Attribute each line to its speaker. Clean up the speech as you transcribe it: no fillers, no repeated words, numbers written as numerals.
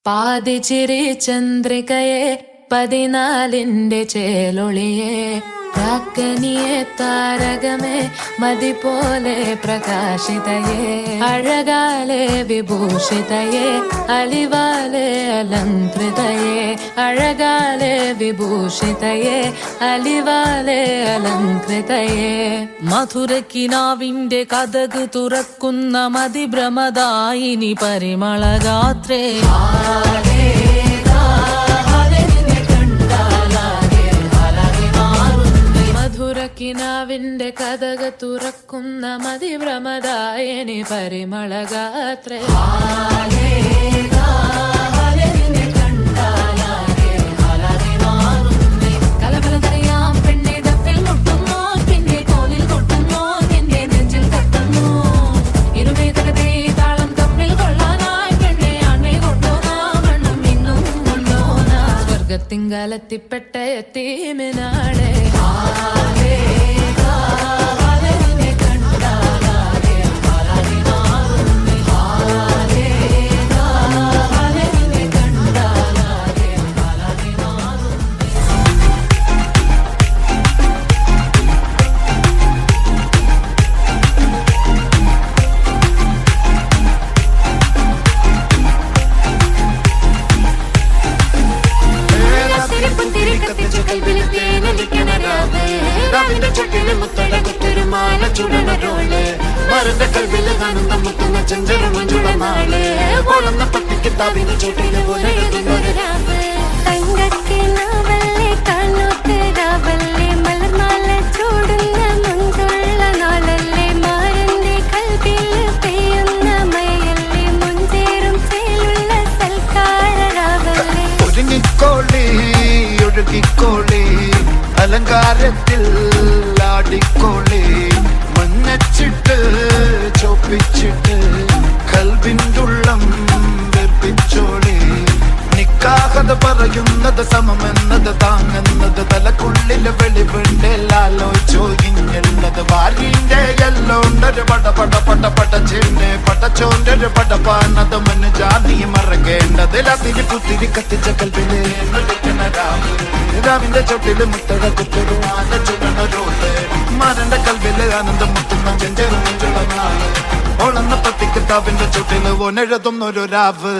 Speaker 1: പാതിച്ചിരി ചന്ദ്രികയെ 14ന്റെ ചേലൊളിയെ രാക്കനിയെ താരകമേ മതി പോലെ പ്രകാശിതയെ അഴകാലെ വിഭൂഷിതയെ അലിവാലെ അലങ്കൃതയെ അഴകാലെ വിഭൂഷിതയെ അലിവാലെ അലങ്കൃതയെ
Speaker 2: മധുരക്കിനാവിന്റെ കഥക് തുറക്കുന്ന മതിഭ്രമദായിനി പരിമളഗാത്രേ
Speaker 1: കിനാവിന്റെ കഥക തുറക്കുന്ന മതിഭ്രമദായിനി പരിമളഗാത്രേ കലബലതറിയാം പെണ്ണെ ദപ്പിൽ മുട്ടുന്നു പിന്നെ കോലിൽ കൊട്ടുന്നു എന്റെ നെഞ്ചിൽ തട്ടുന്നു ഇരുമേതകത്തെ താളം തമ്മിൽ കൊള്ളാനായി പെണ്ണെ ആണെ കൊണ്ടോനാ മണ്ണും ഇന്നും കൊണ്ടോനാ സ്വർഗത്തിങ്കലെത്തിപ്പെട്ട എത്തീമിനാളെ
Speaker 3: മരന്റെ കൽവില് കാണുന്ന മുത്തുന്ന ചെഞ്ചെറു മഞ്ചുള്ള നാള് കൊള്ളുന്ന പട്ടിക്ക് താപിന് ചോട്ടില് പോലെ ഒരുങ്ങിക്കോളി ഒഴുകിക്കോളി അലങ്കാരത്തിൽ ആടിക്കോളി മഞ്ഞച്ചിട്ട് ചോപ്പിച്ചിട്ട് കൽവിൻ്റുള്ളം വെപ്പിച്ചോളി നിക്കാഹത പറയുന്നത് സമമെന്നത് താങ്ങുന്നത് തലക്കുള്ളില് വെളിവുണ്ടെല്ലാലോചോയിഞ്ഞുള്ളത് വാരിന്റെ എല്ലോണ്ടൊരു പടച്ചേന്റെ പടച്ചോന്റെ പടപ്പാണത് മന് ജാതി മറക്കേണ്ടത് അതിന് പുത്തിരി കത്തിച്ച കൽവിലെ രാവിന്റെ ചൊട്ടില് മുത്തട കുത്തൊരു ആന ചുടണൊരോട്ട് മരന്റെ കൽവില് ആനന്ദം മുത്തുന്ന ചെഞ്ചെറു നെഞ്ചുള്ള നാള് ഓളന്ന പത്തിക്ക് താവിന്റെ ചുട്ടില് ഓനെഴുതുന്നൊരു രാവ്